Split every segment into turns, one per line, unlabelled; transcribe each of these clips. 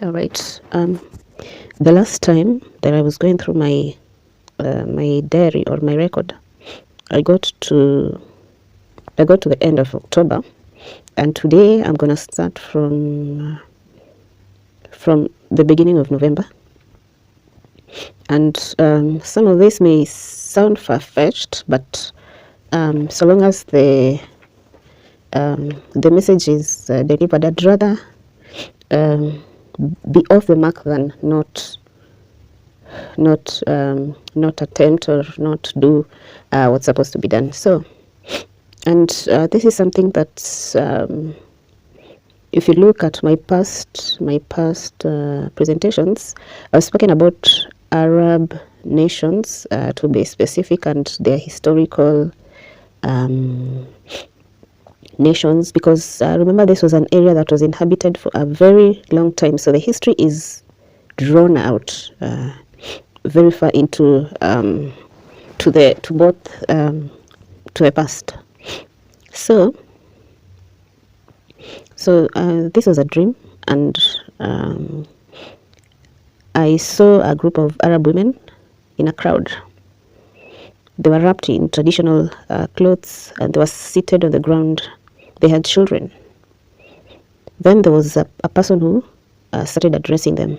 All right. The last time that I was going through my diary or my record, I got to the end of October, and today I'm gonna start from the beginning of November. And some of this may sound far-fetched, but so long as the message is delivered, I'd rather um, be off the mark than not attempt or not do what's supposed to be done. So, and this is something that if you look at my past presentations, I was speaking about Arab nations to be specific, and their historical um, nations, because remember, this was an area that was inhabited for a very long time, so the history is drawn out very far into to the past. So this was a dream, and I saw a group of Arab women in a crowd. They were wrapped in traditional clothes, and they were seated on the ground. They had children. Then there was a person who started addressing them.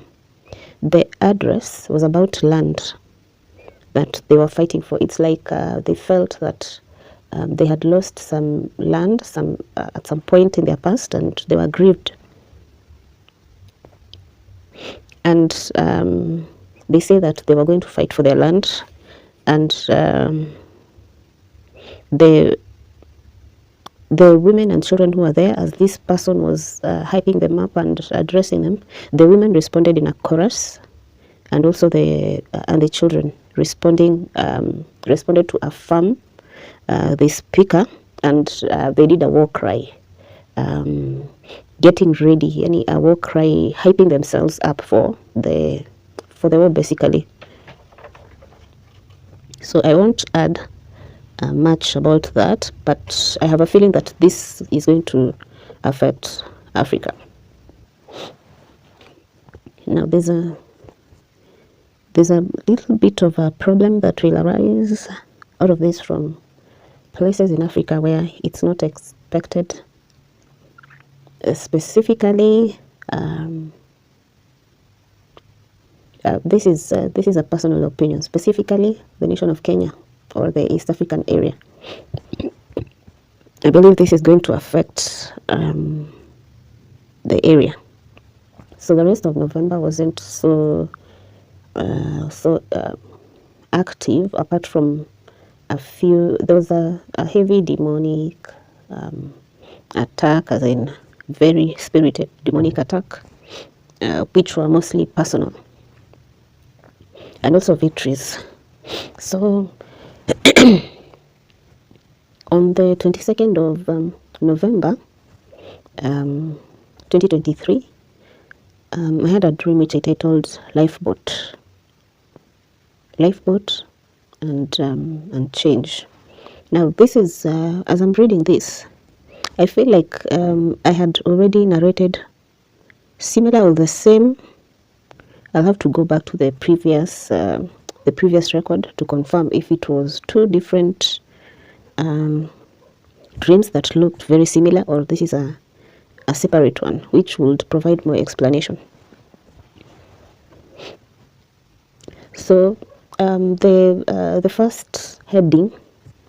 The address was about land that they were fighting for. It's like they felt that they had lost some land at some point in their past, and they were grieved. And they say that they were going to fight for their land, and the women and children who were there, as this person was hyping them up and addressing them, the women responded in a chorus, and also the children responded to affirm the speaker, and they did a war cry, getting ready, a war cry, hyping themselves up for the war, basically. So I won't add much about that, but I have a feeling that this is going to affect Africa. Now there's a little bit of a problem that will arise out of this from places in Africa where it's not expected. Specifically, this is a personal opinion. Specifically, the nation of Kenya or the East African area. I believe this is going to affect the area. So the rest of November wasn't so active, apart from a few. There was a heavy demonic attack, as in very spirited demonic attack, which were mostly personal, and also victories. So on the 22nd of November 2023, I had a dream which I titled Lifeboat and Change. Now this is, as I'm reading this, I feel like I had already narrated similar or the same. I'll have to go back to the previous record to confirm if it was two different dreams that looked very similar, or this is a separate one, which would provide more explanation. So the first heading,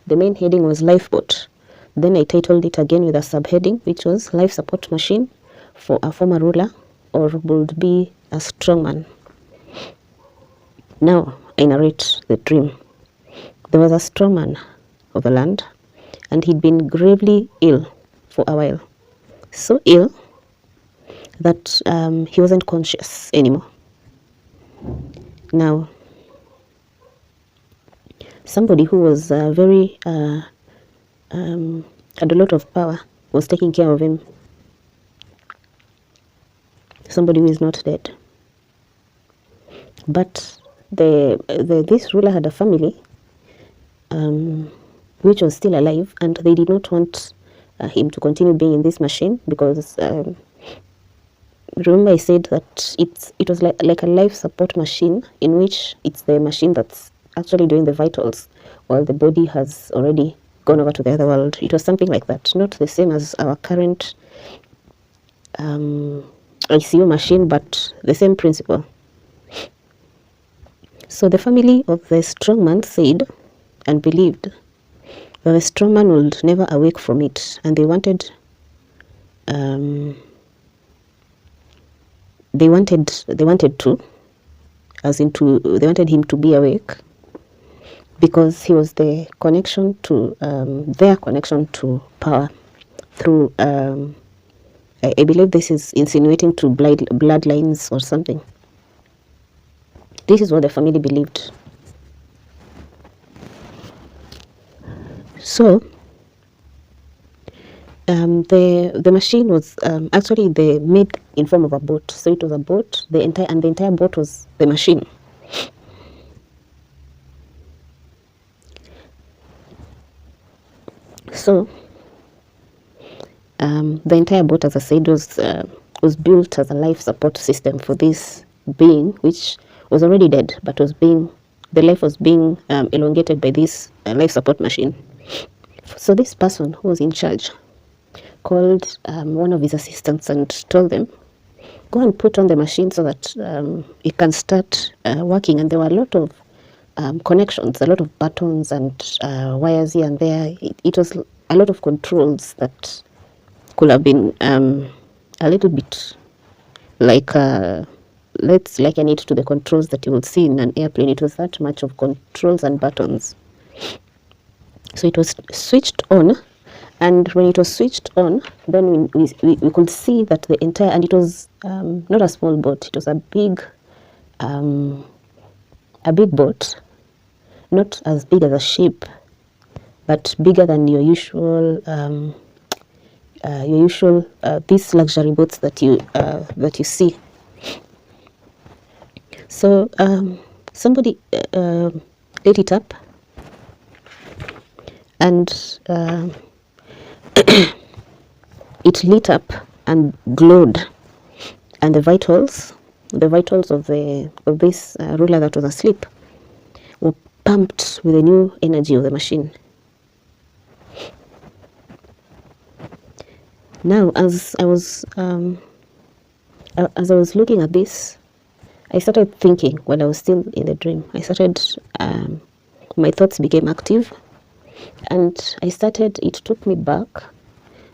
the main heading, was Lifeboat. Then I titled it again with a subheading, which was Life Support Machine for a Former Ruler, or would be a Strongman. Now I narrate the dream. There was a strongman of the land, and he'd been gravely ill for a while. So ill that he wasn't conscious anymore. Now, somebody who was very had a lot of power was taking care of him. Somebody who is not dead. But this ruler had a family which was still alive, and they did not want him to continue being in this machine, because remember I said that it was like a life support machine, in which it's the machine that's actually doing the vitals while the body has already gone over to the other world. It was something like that, not the same as our current ICU machine, but the same principle. So the family of the strong man said and believed that the strong man would never awake from it, and they wanted they wanted to, as into they wanted him to be awake, because he was the connection to their connection to power through I believe this is insinuating to bloodlines or something. This is what the family believed. So the machine was actually they made in form of a boat. So it was a boat, the entire boat was the machine. So the entire boat, as I said, was built as a life support system for this being, which was already dead, but the life was being elongated by this life support machine. So this person who was in charge called one of his assistants and told them, go and put on the machine so that it can start working. And there were a lot of connections, a lot of buttons and wires here and there. It was a lot of controls that could have been a little bit like let's liken it to the controls that you would see in an airplane. It was that much of controls and buttons. So it was switched on, and when it was switched on, then we could see that the entire, and it was not a small boat, it was a big boat, not as big as a ship, but bigger than your usual these luxury boats that you see. So somebody lit it up, and it lit up and glowed, and the vitals of this ruler that was asleep were pumped with the new energy of the machine. Now, as I was looking at this, I started thinking while I was still in the dream. My thoughts became active, and it took me back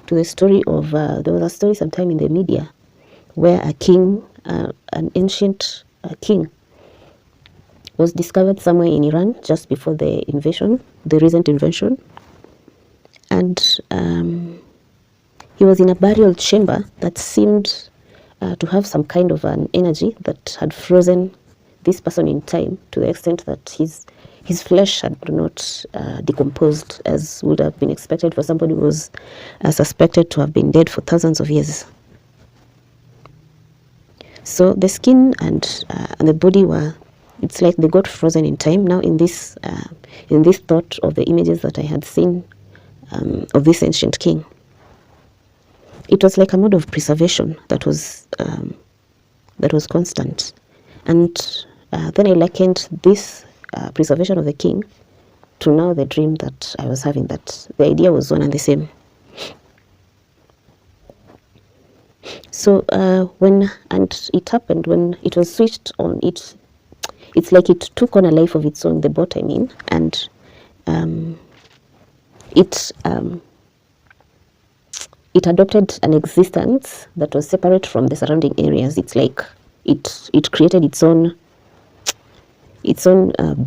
to the story of, there was a story sometime in the media where a king, an ancient king, was discovered somewhere in Iran just before the recent invasion, and he was in a burial chamber that seemed to have some kind of an energy that had frozen this person in time, to the extent that his flesh had not decomposed as would have been expected for somebody who was suspected to have been dead for thousands of years. So the skin and the body it's like they got frozen in time. Now in this thought of the images that I had seen of this ancient king, it was like a mode of preservation that was constant. And then I likened this preservation of the king to now the dream that I was having, that the idea was one and the same. So it happened when it was switched on, it's like it took on a life of its own, the boat, I mean, and it adopted an existence that was separate from the surrounding areas. It's like it created its own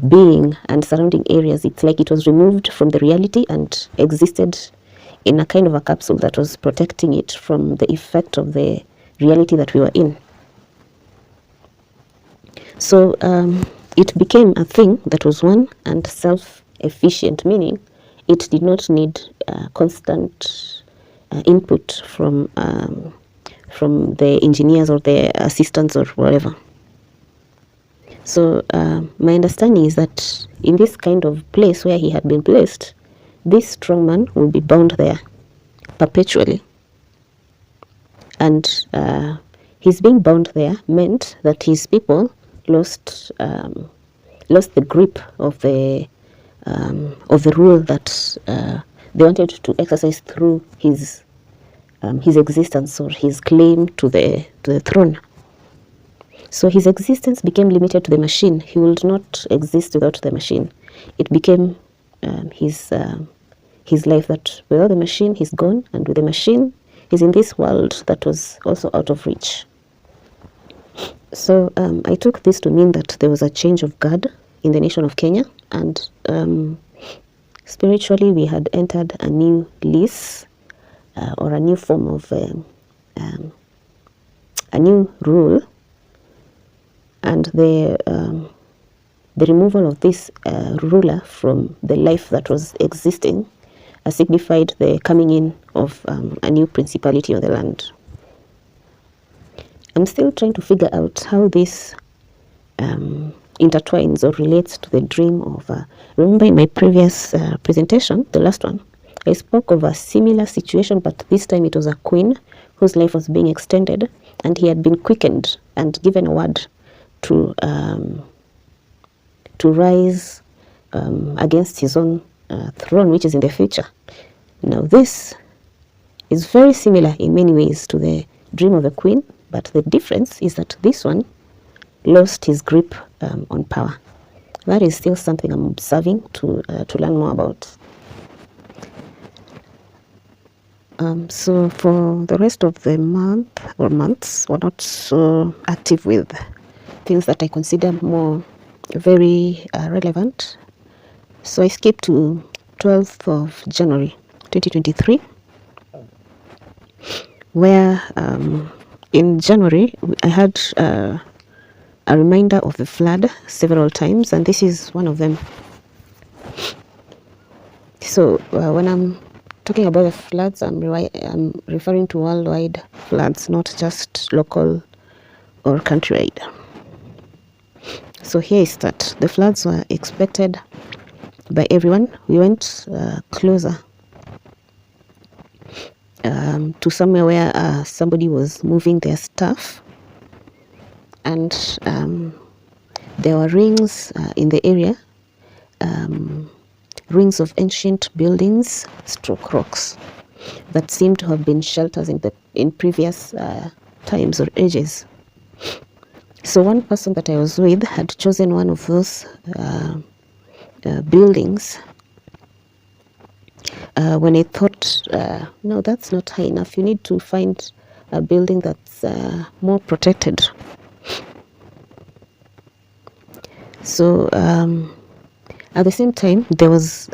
being and surrounding areas. It's like it was removed from the reality and existed in a kind of a capsule that was protecting it from the effect of the reality that we were in. So it became a thing that was one and self-efficient, meaning it did not need constant input from the engineers or the assistants or whatever. So my understanding is that in this kind of place where he had been placed, this strong man will be bound there perpetually, and his being bound there meant that his people lost the grip of the rule that they wanted to exercise through his existence, or his claim to the throne. So his existence became limited to the machine. He would not exist without the machine. It became his life that without the machine he's gone, and with the machine he's in this world that was also out of reach. So I took this to mean that there was a change of guard in the nation of Kenya, and spiritually we had entered a new lease, or a new form of a new rule, and the removal of this ruler from the life that was existing signified the coming in of a new principality on the land. I'm still trying to figure out how this intertwines or relates to the dream of, remember in my previous presentation, the last one, I spoke of a similar situation, but this time it was a queen whose life was being extended, and he had been quickened and given a word to rise against his own throne, which is in the future. Now this is very similar in many ways to the dream of the queen, but the difference is that this one lost his grip on power. That is still something I'm observing to learn more about. So for the rest of the months, we're not so active with things that I consider more very relevant. So I skipped to 12th of January 2023, where in January I had a reminder of the flood several times, and this is one of them. So when I'm talking about the floods, I'm referring to worldwide floods, not just local or countrywide. So here is that. The floods were expected by everyone. We went closer to somewhere where somebody was moving their stuff, and there were rings in the area, rings of ancient buildings, stroke rocks that seemed to have been shelters in previous times or ages. So one person that I was with had chosen one of those buildings when I thought, no, that's not high enough. You need to find a building that's more protected. So at the same time, there was,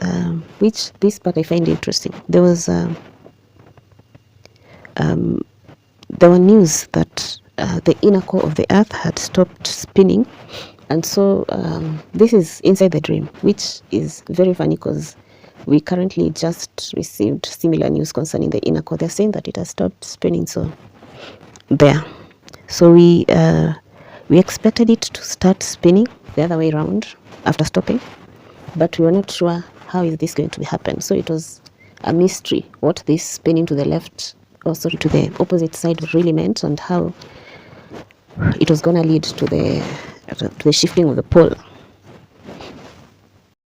which this part I find interesting, there was there were news that the inner core of the earth had stopped spinning, and so this is inside the dream, which is very funny because we currently just received similar news concerning the inner core. They're saying that it has stopped spinning, so there. So we expected it to start spinning the other way around after stopping, but we were not sure how is this going to happen. So it was a mystery what this spinning to the left, or sorry, to the opposite side really meant, and how it was going to lead to the shifting of the pole.